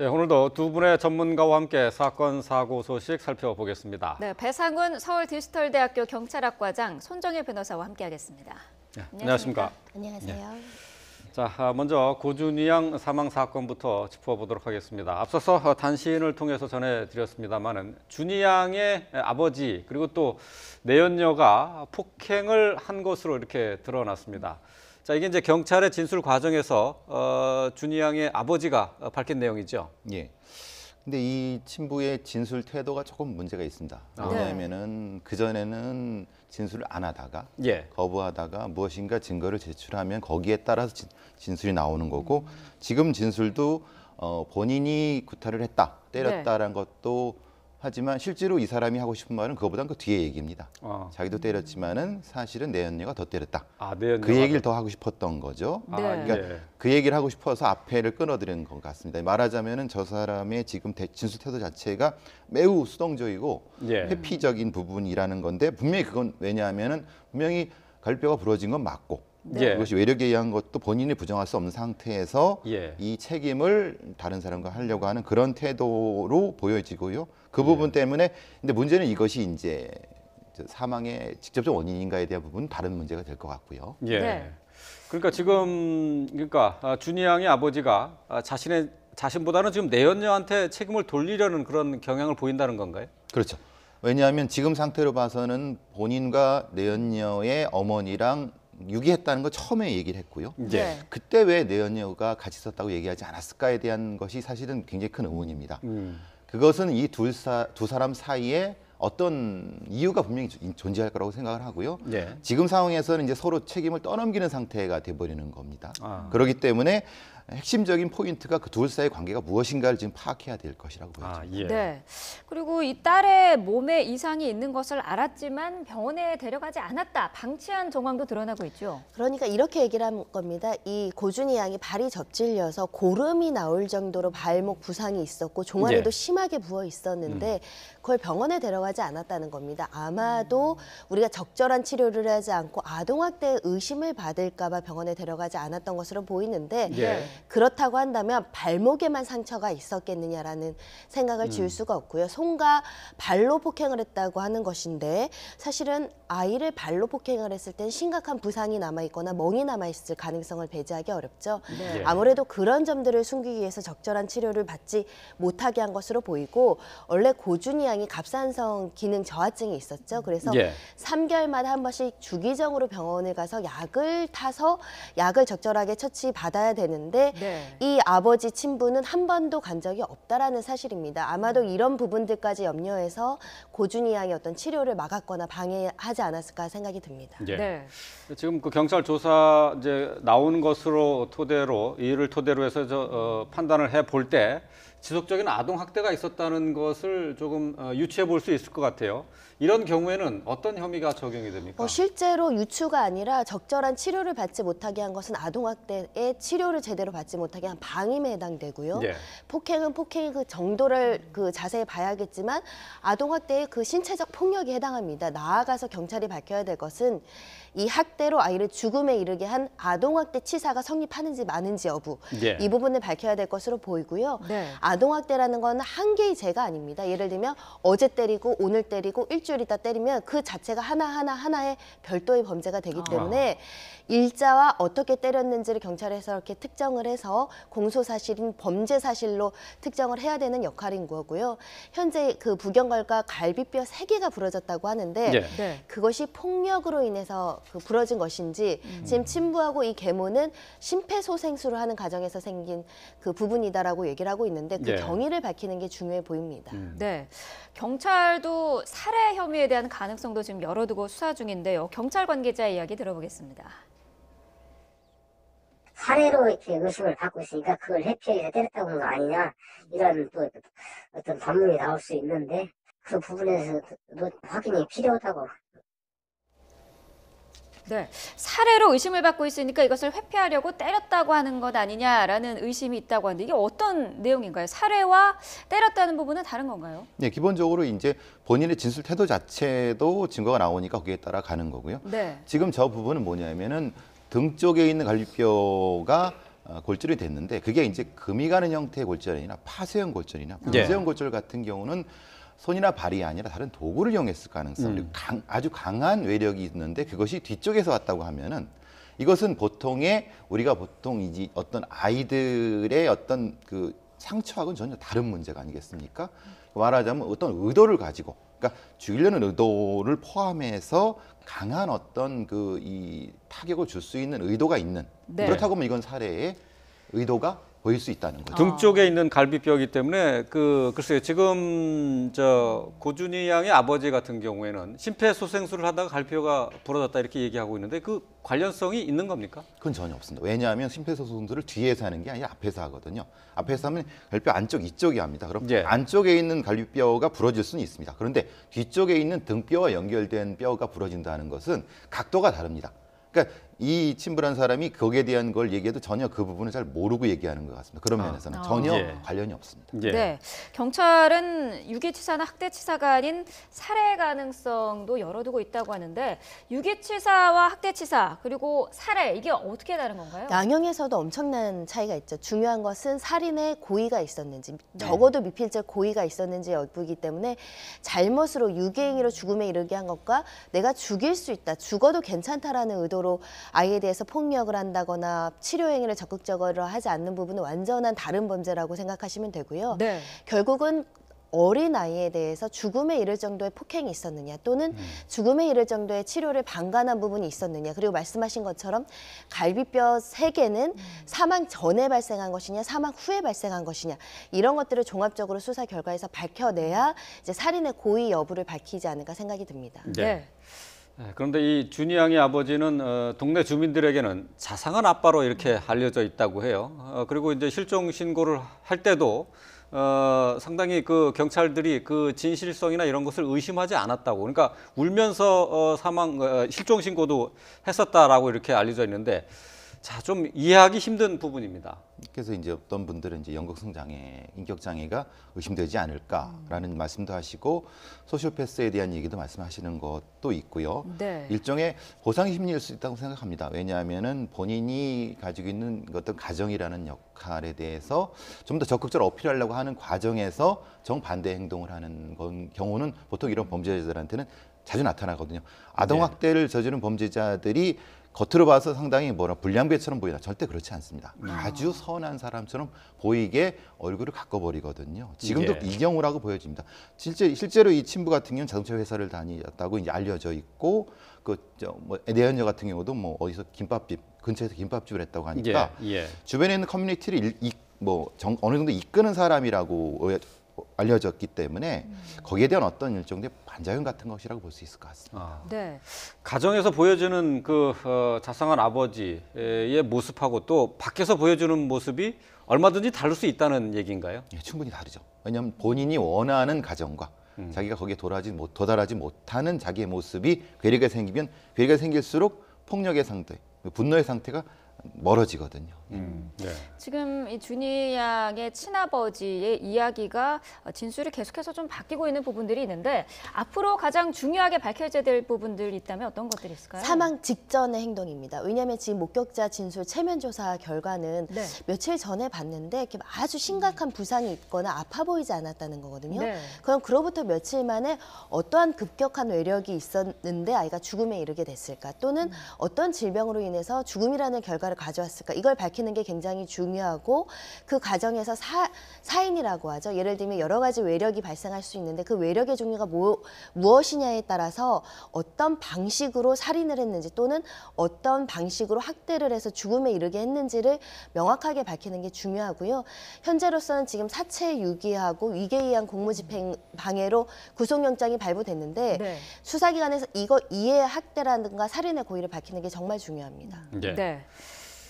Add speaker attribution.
Speaker 1: 네, 오늘도 두 분의 전문가와 함께 사건, 사고 소식 살펴보겠습니다.
Speaker 2: 네, 배상훈 서울디지털대학교 경찰학과장, 손정혜 변호사와 함께하겠습니다.
Speaker 1: 네, 안녕하십니까?
Speaker 3: 안녕하세요.
Speaker 1: 자, 먼저 고준희 양 사망 사건부터 짚어보도록 하겠습니다. 앞서서 단신을 통해서 전해드렸습니다만은 준희 양의 아버지 그리고 또 내연녀가 폭행을 한 것으로 이렇게 드러났습니다. 자, 이게 이제 경찰의 진술 과정에서 준희 양의 아버지가 밝힌 내용이죠.
Speaker 4: 예. 근데 이 친부의 진술 태도가 조금 문제가 있습니다. 왜냐하면은 그전에는 진술을 안 하다가 거부하다가 무엇인가 증거를 제출하면 거기에 따라서 진술이 나오는 거고 지금 진술도 본인이 구타를 했다, 때렸다라는 것도 하지만 실제로 이 사람이 하고 싶은 말은 그거보다는 그 뒤에 얘기입니다. 자기도 때렸지만은 사실은 내연녀가 더 때렸다. 그 얘기를 더 하고 싶었던 거죠. 그러니까 그 얘기를 하고 싶어서 앞에를 끊어드리는 것 같습니다. 말하자면은 저 사람의 지금 진술 태도 자체가 매우 수동적이고 회피적인 부분이라는 건데 분명히 그건 왜냐하면은 분명히 갈비뼈가 부러진 건 맞고 그것이 외력에 의한 것도 본인이 부정할 수 없는 상태에서 이 책임을 다른 사람과 하려고 하는 그런 태도로 보여지고요. 그 부분 때문에 근데 문제는 이것이 이제 사망의 직접적 원인인가에 대한 부분은 다른 문제가 될 것 같고요.
Speaker 1: 그러니까 지금 준희 양의 아버지가 자신보다는 지금 내연녀한테 책임을 돌리려는 그런 경향을 보인다는 건가요?
Speaker 4: 그렇죠. 왜냐하면 지금 상태로 봐서는 본인과 내연녀의 어머니랑 유기했다는 거 처음에 얘기를 했고요. 그때 왜 내연녀가 같이 있었다고 얘기하지 않았을까에 대한 것이 사실은 굉장히 큰 의문입니다. 그것은 이 두 사람 사이에 어떤 이유가 분명히 존재할 거라고 생각을 하고요. 지금 상황에서는 이제 서로 책임을 떠넘기는 상태가 돼버리는 겁니다. 그렇기 때문에 핵심적인 포인트가 그 둘 사이의 관계가 무엇인가를 지금 파악해야 될 것이라고 보여집니다.
Speaker 2: 네. 그리고 이 딸의 몸에 이상이 있는 것을 알았지만 병원에 데려가지 않았다. 방치한 정황도 드러나고 있죠.
Speaker 3: 그러니까 이렇게 얘기를 한 겁니다. 이 고준희 양이 발이 접질려서 고름이 나올 정도로 발목 부상이 있었고 종아리도 심하게 부어 있었는데 그걸 병원에 데려가지 않았다는 겁니다. 아마도 우리가 적절한 치료를 하지 않고 아동학대 의심을 받을까 봐 병원에 데려가지 않았던 것으로 보이는데 그렇다고 한다면 발목에만 상처가 있었겠느냐라는 생각을 지울 수가 없고요. 손과 발로 폭행을 했다고 하는 것인데 사실은 아이를 발로 폭행을 했을 땐 심각한 부상이 남아있거나 멍이 남아있을 가능성을 배제하기 어렵죠. 아무래도 그런 점들을 숨기기 위해서 적절한 치료를 받지 못하게 한 것으로 보이고 원래 고준희 양이 갑상선 기능 저하증이 있었죠. 그래서 3개월마다 한 번씩 주기적으로 병원을 가서 약을 타서 약을 적절하게 처치받아야 되는데 이 아버지 친부는 한 번도 간 적이 없다라는 사실입니다. 아마도 이런 부분들까지 염려해서 고준희 양의 어떤 치료를 막았거나 방해하지 않았을까 생각이 듭니다.
Speaker 1: 지금 그 경찰 조사 이제 나오는 것으로 이를 토대로 해서 판단을 해 볼 때 지속적인 아동 학대가 있었다는 것을 조금 유추해 볼 수 있을 것 같아요. 이런 경우에는 어떤 혐의가 적용이 됩니까?
Speaker 3: 실제로 유추가 아니라 적절한 치료를 받지 못하게 한 것은 아동학대의 치료를 제대로 받지 못하게 한 방임에 해당되고요. 폭행은 폭행의 그 정도를 자세히 봐야겠지만 아동학대의 그 신체적 폭력에 해당합니다. 나아가서 경찰이 밝혀야 될 것은 이 학대로 아이를 죽음에 이르게 한 아동학대 치사가 성립하는지 마는지 여부 이 부분을 밝혀야 될 것으로 보이고요. 아동학대라는 건 한 개의 죄가 아닙니다. 예를 들면 어제 때리고 오늘 때리고 일주일 있다 때리면 그 자체가 하나의 별도의 범죄가 되기 때문에 일자와 어떻게 때렸는지를 경찰에서 이렇게 특정을 해서 공소사실인 범죄 사실로 특정을 해야 되는 역할인 거고요. 현재 그 부경걸과 갈비뼈 3개가 부러졌다고 하는데 그것이 폭력으로 인해서 부러진 것인지 지금 친부하고 이 계모는 심폐소생술을 하는 과정에서 생긴 그 부분이다라고 얘기를 하고 있는데 그 경위를 밝히는 게 중요해 보입니다.
Speaker 2: 경찰도 살해 혐의에 대한 가능성도 지금 열어두고 수사 중인데요. 경찰 관계자 이야기 들어보겠습니다.
Speaker 5: 살해로 이렇게 의심을 받고 있으니까 그걸 회피해서 때렸다고 하는 거 아니냐 이런 또 어떤 반문이 나올 수 있는데 그 부분에서도 확인이 필요하다고.
Speaker 2: 살해로 의심을 받고 있으니까 이것을 회피하려고 때렸다고 하는 것 아니냐라는 의심이 있다고 하는데 이게 어떤 내용인가요? 살해와 때렸다는 부분은 다른 건가요?
Speaker 4: 기본적으로 이제 본인의 진술 태도 자체도 증거가 나오니까 거기에 따라 가는 거고요. 지금 저 부분은 뭐냐면은 등 쪽에 있는 갈비뼈가 골절이 됐는데 그게 이제 금이 가는 형태의 골절이 아니라 파쇄형 골절이나 분쇄형 골절 같은 경우는 손이나 발이 아니라 다른 도구를 이용했을 가능성, 아주 강한 외력이 있는데 그것이 뒤쪽에서 왔다고 하면은 이것은 우리가 보통 이제 어떤 아이들의 어떤 그 상처하고는 전혀 다른 문제가 아니겠습니까? 말하자면 어떤 의도를 가지고, 그러니까 죽이려는 의도를 포함해서 강한 어떤 이 타격을 줄 수 있는 의도가 있는,
Speaker 2: 네.
Speaker 4: 그렇다고 하면 이건 살해의 의도가 보일 수 있다는 거죠.
Speaker 1: 등 쪽에 있는 갈비뼈이기 때문에 글쎄요, 지금 고준희 양의 아버지 같은 경우에는 심폐소생술을 하다가 갈비뼈가 부러졌다 이렇게 얘기하고 있는데 그 관련성이 있는 겁니까?
Speaker 4: 그건 전혀 없습니다. 왜냐하면 심폐소생술을 뒤에서 하는 게 아니라 앞에서 하거든요. 앞에서 하면 갈비뼈 안쪽 이쪽이 합니다. 그럼 안쪽에 있는 갈비뼈가 부러질 수는 있습니다. 그런데 뒤쪽에 있는 등뼈와 연결된 뼈가 부러진다는 것은 각도가 다릅니다. 그러니까 이 친부란 사람이 거기에 대한 걸 얘기해도 전혀 그 부분을 잘 모르고 얘기하는 것 같습니다. 그런 면에서는 전혀 관련이 없습니다.
Speaker 2: 네, 경찰은 유기치사나 학대치사가 아닌 살해 가능성도 열어두고 있다고 하는데 유기치사와 학대치사 그리고 살해 이게 어떻게 다른 건가요?
Speaker 3: 양형에서도 엄청난 차이가 있죠. 중요한 것은 살인의 고의가 있었는지 적어도 미필적 고의가 있었는지 여부이기 때문에 잘못으로 유기행위로 죽음에 이르게 한 것과 내가 죽일 수 있다, 죽어도 괜찮다라는 의도로 아이에 대해서 폭력을 한다거나 치료 행위를 적극적으로 하지 않는 부분은 완전한 다른 범죄라고 생각하시면 되고요.
Speaker 2: 네.
Speaker 3: 결국은 어린 아이에 대해서 죽음에 이를 정도의 폭행이 있었느냐 또는 죽음에 이를 정도의 치료를 방관한 부분이 있었느냐, 그리고 말씀하신 것처럼 갈비뼈 3개는 사망 전에 발생한 것이냐 사망 후에 발생한 것이냐 이런 것들을 종합적으로 수사 결과에서 밝혀내야 이제 살인의 고의 여부를 밝히지 않을까 생각이 듭니다.
Speaker 2: 네.
Speaker 1: 그런데 이 준희 양의 아버지는 동네 주민들에게는 자상한 아빠로 이렇게 알려져 있다고 해요. 그리고 이제 실종 신고를 할 때도 상당히 그 경찰들이 그 진실성이나 이런 것을 의심하지 않았다고. 그러니까 울면서 실종 신고도 했었다라고 이렇게 알려져 있는데, 자, 좀 이해하기 힘든 부분입니다.
Speaker 4: 그래서 이제 어떤 분들은 이제 연극성 장애, 인격 장애가 의심되지 않을까라는 말씀도 하시고 소시오패스에 대한 얘기도 말씀하시는 것도 있고요.
Speaker 2: 네.
Speaker 4: 일종의 보상 심리일 수 있다고 생각합니다. 왜냐하면은 본인이 가지고 있는 어떤 가정이라는 역할에 대해서 좀 더 적극적으로 어필하려고 하는 과정에서 정반대 행동을 하는 경우는 보통 이런 범죄자들한테는 자주 나타나거든요. 아동학대를 저지른 범죄자들이 겉으로 봐서 상당히 불량배처럼 보이나 절대 그렇지 않습니다. 아주 선한 사람처럼 보이게 얼굴을 가꿔버리거든요. 지금도 이 경우라고 보여집니다. 실제로 이 친부 같은 경우는 자동차 회사를 다녔다고 이제 알려져 있고, 내연녀 같은 경우도 어디서 김밥집 근처에서 김밥집을 했다고 하니까 주변에 있는 커뮤니티를 어느 정도 이끄는 사람이라고 알려졌기 때문에 거기에 대한 어떤 일종의 반작용 같은 것이라고 볼 수 있을 것 같습니다.
Speaker 2: 네.
Speaker 1: 가정에서 보여주는 그 자상한 아버지의 모습하고 또 밖에서 보여주는 모습이 얼마든지 다를 수 있다는 얘기인가요?
Speaker 4: 예, 충분히 다르죠. 왜냐하면 본인이 원하는 가정과 자기가 거기에 도달하지 못하는 자기의 모습이 괴리가 생기면 괴리가 생길수록 폭력의 상태, 분노의 상태가 멀어지거든요.
Speaker 1: 네.
Speaker 2: 지금 이 준희 양의 친아버지의 이야기가 진술이 계속해서 좀 바뀌고 있는 부분들이 있는데 앞으로 가장 중요하게 밝혀져야 될 부분들이 있다면 어떤 것들이 있을까요?
Speaker 3: 사망 직전의 행동입니다. 왜냐하면 지금 목격자 진술 체면 조사 결과는 며칠 전에 봤는데 이렇게 아주 심각한 부상이 있거나 아파 보이지 않았다는 거거든요. 그럼 그로부터 며칠 만에 어떠한 급격한 외력이 있었는데 아이가 죽음에 이르게 됐을까, 또는 어떤 질병으로 인해서 죽음이라는 결과를 가져왔을까, 이걸 밝히는 게 굉장히 중요하고, 그 과정에서 사인이라고 하죠. 예를 들면 여러 가지 외력이 발생할 수 있는데 그 외력의 종류가 무엇이냐에 따라서 어떤 방식으로 살인을 했는지 또는 어떤 방식으로 학대를 해서 죽음에 이르게 했는지를 명확하게 밝히는 게 중요하고요. 현재로서는 지금 사체 유기하고 위계에 의한 공무집행 방해로 구속영장이 발부됐는데 수사기관에서 이거 이해 학대라든가 살인의 고의를 밝히는 게 정말 중요합니다.
Speaker 2: 네.